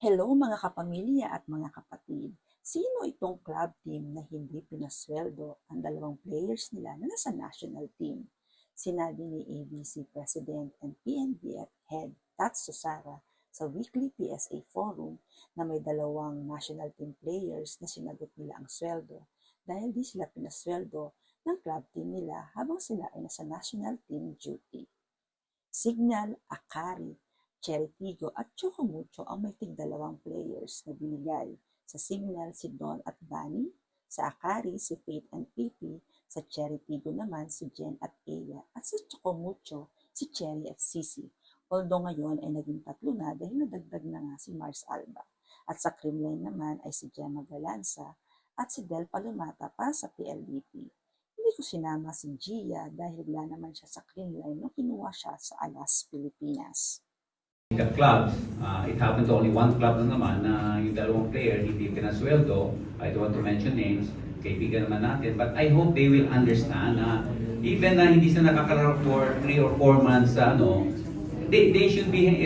Hello mga kapamilya at mga kapatid. Sino itong club team na hindi pinasweldo ang dalawang players nila na nasa national team? Sinabi ni ABC President and PNBF Head Tatso Sara sa weekly PSA forum na may dalawang national team players na sinagot nila ang sweldo dahil di sila pinasweldo ng club team nila habang sila ay nasa national team duty. Signal, Akari, Cheritigo at Chocomucho ang may tig-dalawang players na binigay. Sa Signal si Don at Bunny, sa Akari si Faith and Pipi, sa Cheritigo naman si Jen at Aya at sa Chocomucho si Cherry at Sisi. Although ngayon ay naging 3 na dahil nadagdag na nga si Mars Alba. At sa Creamline naman ay si Gemma Galanza at si Del Palomata para sa PLDT. Hindi ko sinama si Gia dahil wala naman siya sa Creamline nung kinuha siya sa Alas, Pilipinas. The clubs, it happened to only one club na naman na yung dalawang player hindi pinasweldo. I don't want to mention names, kaibigan naman natin. But I hope they will understand na even na hindi sila nakakalaro for 3 or 4 months, they should be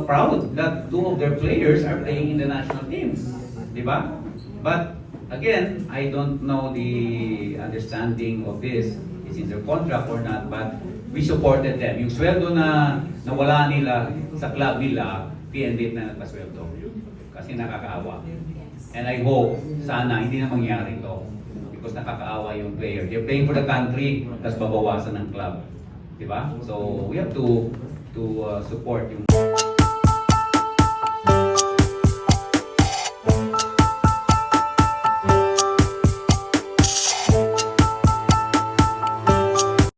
proud that 2 of their players are playing in the national team. Diba? But again, I don't know the understanding of this. Is in their contract or not, but we supported them. Yung sweldo na nawala nila sa club nila, PNB na nagpasweldo. Kasi nakakaawa. And I hope, sana, hindi na mangyari ito. Because nakakaawa yung player. They're playing for the country, tapos babawasan ng club. Diba? So, we have to support yung